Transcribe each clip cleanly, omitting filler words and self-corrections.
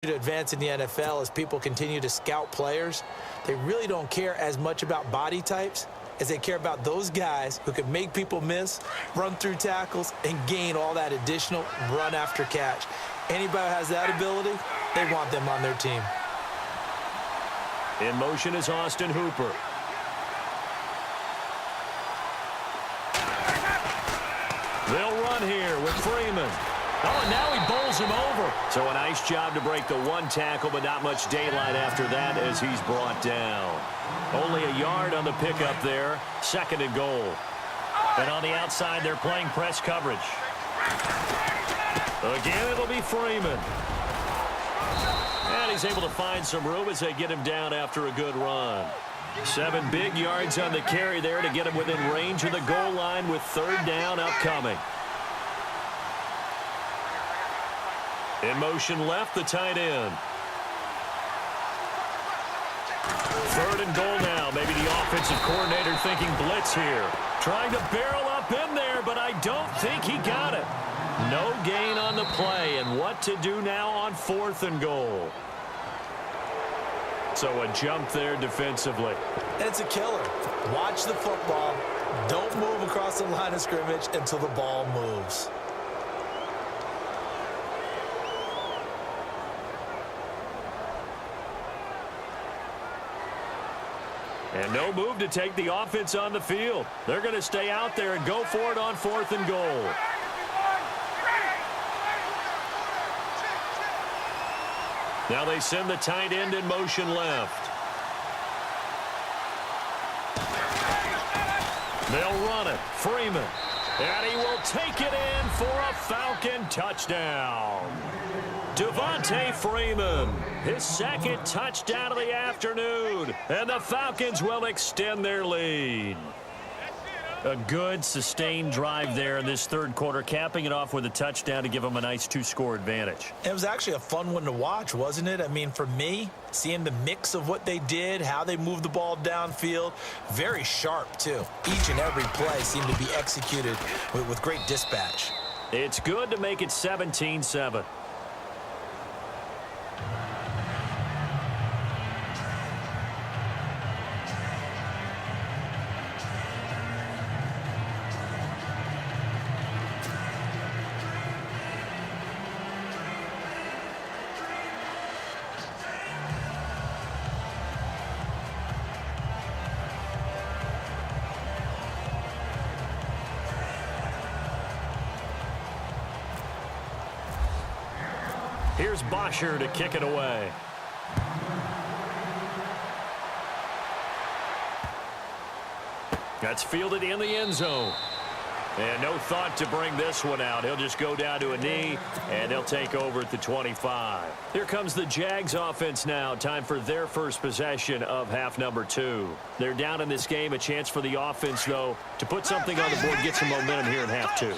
To advance in the NFL, as people continue to scout players, they really don't care as much about body types as they care about those guys who can make people miss, run through tackles, and gain all that additional run after catch. Anybody who has that ability, they want them on their team. In motion is Austin Hooper. They'll run here with Freeman. Oh, and now he bowls him over. So a nice job to break the one tackle, but not much daylight after that as he's brought down. Only a yard on the pickup there. 2nd and goal. And on the outside, they're playing press coverage. Again, it'll be Freeman. And he's able to find some room as they get him down after a good run. 7 big yards on the carry there to get him within range of the goal line with 3rd down upcoming. In motion left, the tight end. 3rd and goal now. Maybe the offensive coordinator thinking blitz here. Trying to barrel up in there, but I don't think he got it. No gain on the play, and what to do now on 4th and goal. So a jump there defensively. It's a killer. Watch the football. Don't move across the line of scrimmage until the ball moves. And no move to take the offense on the field. They're going to stay out there and go for it on 4th and goal. Now they send the tight end in motion left. They'll run it. Freeman. And he will take it in for a Falcon touchdown. Devontae Freeman, his 2nd touchdown of the afternoon, and the Falcons will extend their lead. A good, sustained drive there in this 3rd quarter, capping it off with a touchdown to give them a nice 2-score advantage. It was actually a fun one to watch, wasn't it? I mean, for me, seeing the mix of what they did, how they moved the ball downfield, very sharp, too. Each and every play seemed to be executed with great dispatch. It's good to make it 17-7. Here's Bosher to kick it away. That's fielded in the end zone. And no thought to bring this one out. He'll just go down to a knee, and they'll take over at the 25. Here comes the Jags offense now. Time for their first possession of half number 2. They're down in this game. A chance for the offense, though, to put something on the board, get some momentum here in half 2.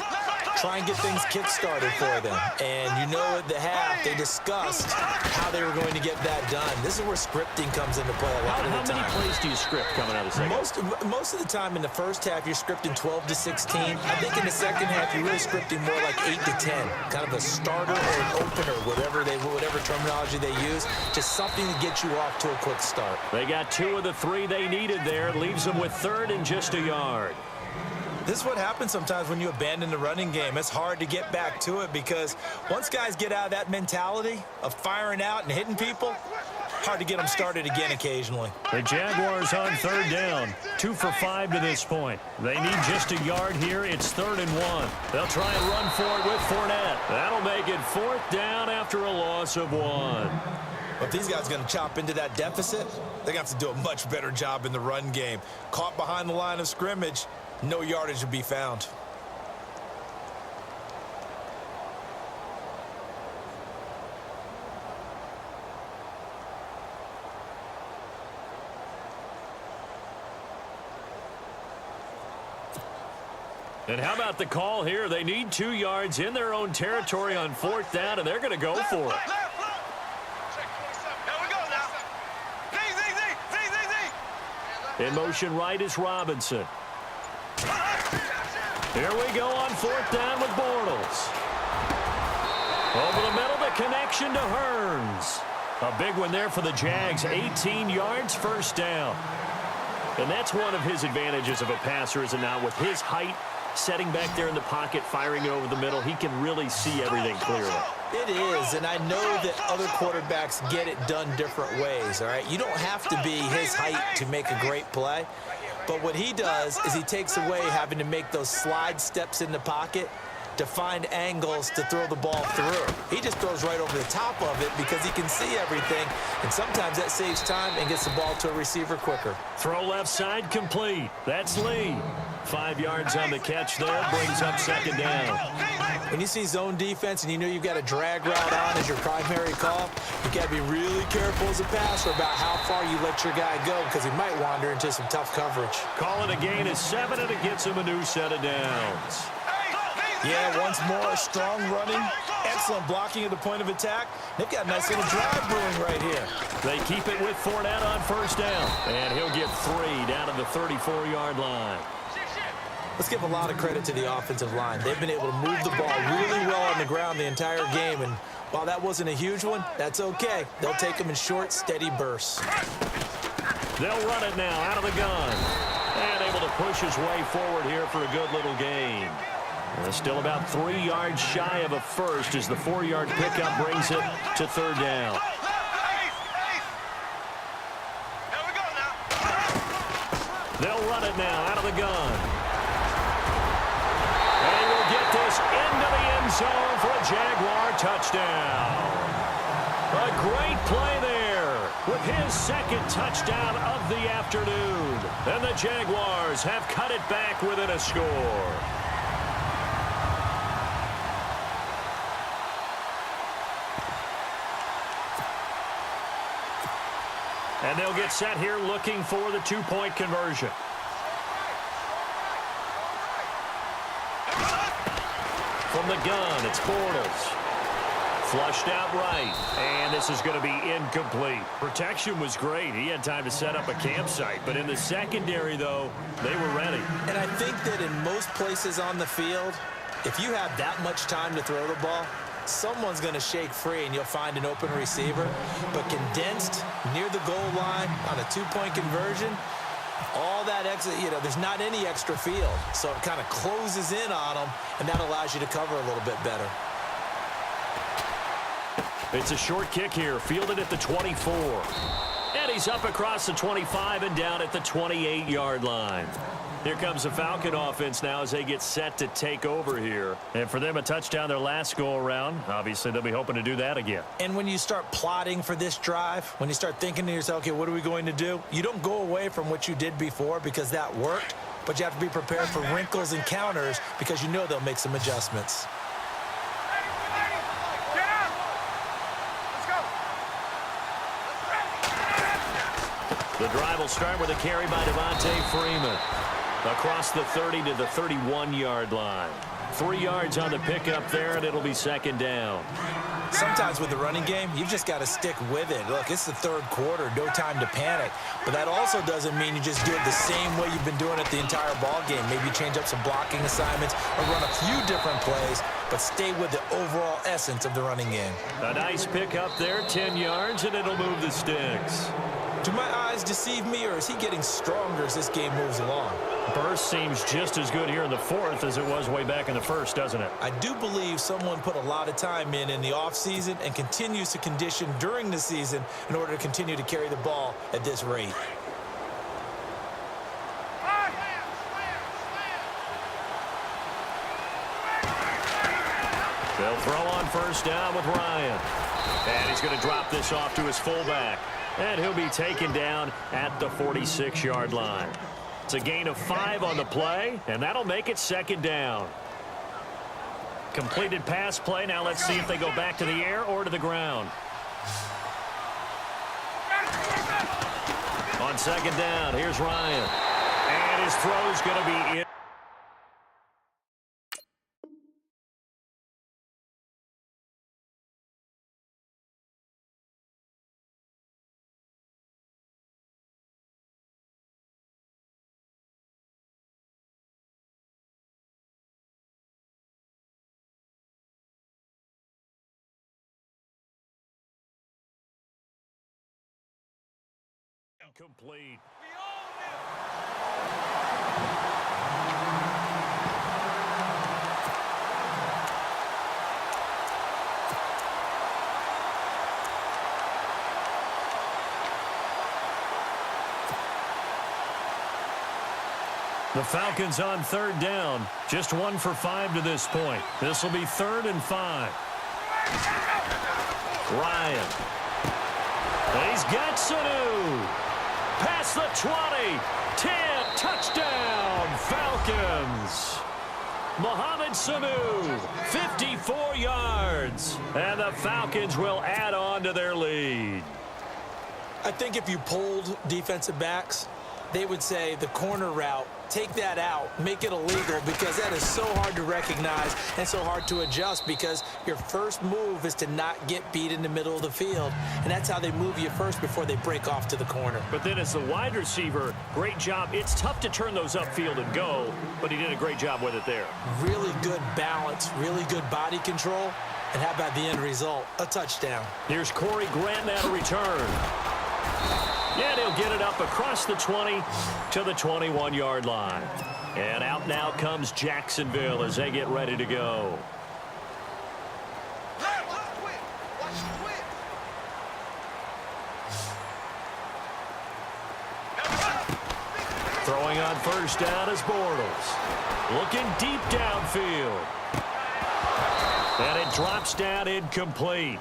Try and get things kick-started for them. And you know at the half, they discussed how they were going to get that done. This is where scripting comes into play a lot of the time. How many plays do you script coming out of the second? Most of the time in the first half, you're scripting 12 to 16. I think in the second half, you're really scripting more like 8 to 10. Kind of a starter or an opener, whatever terminology they use. Just something to get you off to a quick start. They got 2 of the 3 they needed there. Leaves them with 3rd and just a yard. This is what happens sometimes when you abandon the running game. It's hard to get back to it because once guys get out of that mentality of firing out and hitting people, hard to get them started again occasionally. The Jaguars on 3rd down. 2 for 5 to this point. They need just a yard here. It's 3rd and 1. They'll try and run for it with Fournette. That'll make it 4th down after a loss of 1. If these guys are going to chop into that deficit, they're going to have to do a much better job in the run game. Caught behind the line of scrimmage, no yardage would be found. And how about the call here? They need 2 yards in their own territory on 4th down, and they're going to go for it. In motion right is Robinson. Here we go on 4th down with Bortles. Over the middle, the connection to Hearns. A big one there for the Jags. 18 yards, first down. And that's one of his advantages of a passer, is it not? With his height, setting back there in the pocket, firing it over the middle, he can really see everything clearly. It is, and I know that other quarterbacks get it done different ways, all right? You don't have to be his height to make a great play, but what he does is he takes away having to make those slide steps in the pocket to find angles to throw the ball through. He just throws right over the top of it because he can see everything, and sometimes that saves time and gets the ball to a receiver quicker. Throw left side complete. That's Lee. 5 yards on the catch there, brings up second down. When you see zone defense and you know you've got a drag route on as your primary call, you got to be really careful as a passer about how far you let your guy go because he might wander into some tough coverage. Call it a gain of 7, and it gets him a new set of downs. Yeah, once more, strong running, excellent blocking at the point of attack. They've got a nice little drive brewing right here. They keep it with Fournette on first down, and he'll get 3 down to the 34-yard line. Let's give a lot of credit to the offensive line. They've been able to move the ball really well on the ground the entire game, and while that wasn't a huge one, that's okay. They'll take them in short, steady bursts. They'll run it now out of the gun, and able to push his way forward here for a good little gain. Still about 3 yards shy of a first as the 4-yard pickup brings it to third down. They'll run it now out of the gun. And he will get this into the end zone for a Jaguar touchdown. A great play there with his second touchdown of the afternoon. And the Jaguars have cut it back within a score. And they'll get set here looking for the 2-point conversion. From the gun, it's Bortles. Flushed out right. And this is going to be incomplete. Protection was great. He had time to set up a campsite. But in the secondary, though, they were ready. And I think that in most places on the field, if you have that much time to throw the ball, someone's going to shake free and you'll find an open receiver. But condensed near the goal line on a 2-point conversion, all that extra, there's not any extra field. So it kind of closes in on them, and that allows you to cover a little bit better. It's a short kick here, fielded at the 24. And he's up across the 25 and down at the 28-yard line. Here comes the Falcon offense now as they get set to take over here. And for them, a touchdown their last go-around. Obviously, they'll be hoping to do that again. And when you start plotting for this drive, when you start thinking to yourself, okay, what are we going to do? You don't go away from what you did before because that worked, but you have to be prepared for wrinkles and counters because you know they'll make some adjustments. The drive will start with a carry by Devontae Freeman. Across the 30 to the 31-yard line. 3 yards on the pickup there, and it'll be second down. Sometimes with the running game, you've just got to stick with it. Look, it's the third quarter, no time to panic. But that also doesn't mean you just do it the same way you've been doing it the entire ball game. Maybe change up some blocking assignments or run a few different plays, but stay with the overall essence of the running game. A nice pickup there, 10 yards, and it'll move the sticks. Do my eyes deceive me, or is he getting stronger as this game moves along? Burst seems just as good here in the fourth as it was way back in the first, doesn't it? I do believe someone put a lot of time in the offseason and continues to condition during the season in order to continue to carry the ball at this rate. They'll throw on first down with Ryan. And he's going to drop this off to his fullback. And he'll be taken down at the 46-yard line. It's a gain of 5 on the play, and that'll make it second down. Completed pass play. Now let's see if they go back to the air or to the ground. On second down, here's Ryan. And his throw's going to be in. Complete. The Falcons on 3rd down. Just 1 for 5 to this point. This will be 3rd and 5. Ryan. He's got Sanu. Past the 20. 10. Touchdown, Falcons. Mohamed Sanu, 54 yards. And the Falcons will add on to their lead. I think if you polled defensive backs, they would say the corner route, take that out, make it illegal, because that is so hard to recognize and so hard to adjust, because your first move is to not get beat in the middle of the field, and that's how they move you first before they break off to the corner. But then as the wide receiver, great job. It's tough to turn those upfield and go, but he did a great job with it there. Really good balance, really good body control, and how about the end result? A touchdown. Here's Corey Grant now to return. And he'll get it up across the 20 to the 21-yard line. And out now comes Jacksonville as they get ready to go. Throwing on 1st down is Bortles. Looking deep downfield. And it drops down incomplete.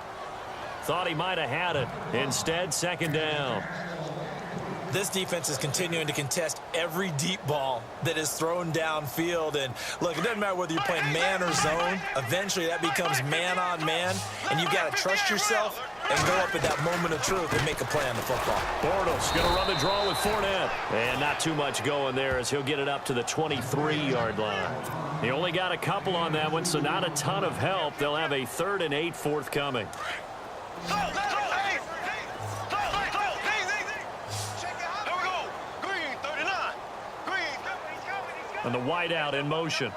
Thought he might have had it. Instead, 2nd down. This defense is continuing to contest every deep ball that is thrown downfield. And, look, it doesn't matter whether you're playing man or zone. Eventually, that becomes man-on-man, and you've got to trust yourself and go up at that moment of truth and make a play on the football. Bortles going to run the draw with Fournette. And not too much going there as he'll get it up to the 23-yard line. He only got a couple on that one, so not a ton of help. They'll have a 3rd and 8 forthcoming. And the wideout in motion.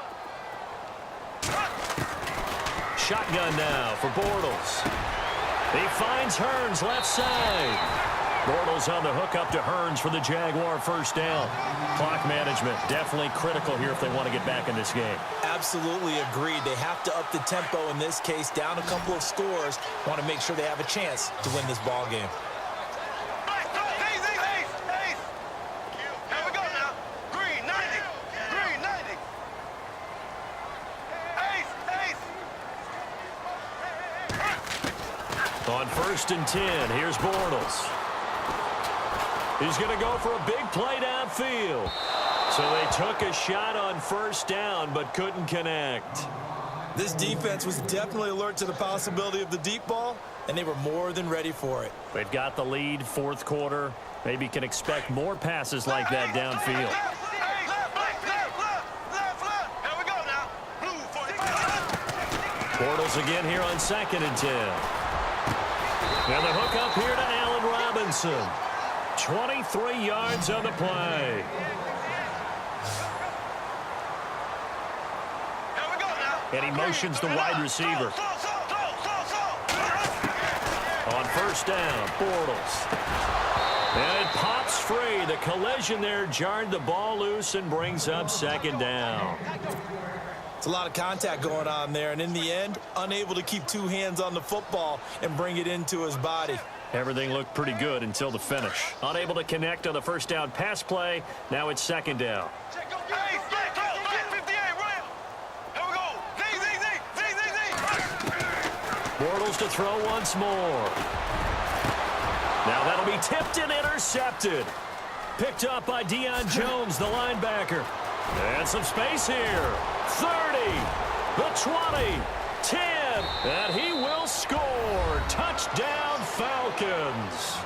Shotgun now for Bortles. He finds Hearns left side. Bortles on the hook up to Hearns for the Jaguar 1st down. Clock management definitely critical here if they want to get back in this game. Absolutely agreed. They have to up the tempo in this case, down a couple of scores. Want to make sure they have a chance to win this ball game. On 1st and 10, here's Bortles. He's going to go for a big play downfield. So they took a shot on 1st down, but couldn't connect. This defense was definitely alert to the possibility of the deep ball, and they were more than ready for it. They've got the lead, 4th quarter. Maybe can expect more passes like that downfield. Bortles again here on 2nd and 10. And the hook up here to Allen Robinson. 23 yards on the play. And he motions the wide receiver. On 1st down, Bortles. And it pops free. The collision there jarred the ball loose and brings up 2nd down. It's a lot of contact going on there, and in the end, unable to keep 2 hands on the football and bring it into his body. Everything looked pretty good until the finish. Unable to connect on the 1st down pass play. Now it's 2nd down. Bortles to throw once more. Now that'll be tipped and intercepted. Picked up by Deion Jones, the linebacker. And some space here. 30, the 20, 10, and he will score. Touchdown, Falcons.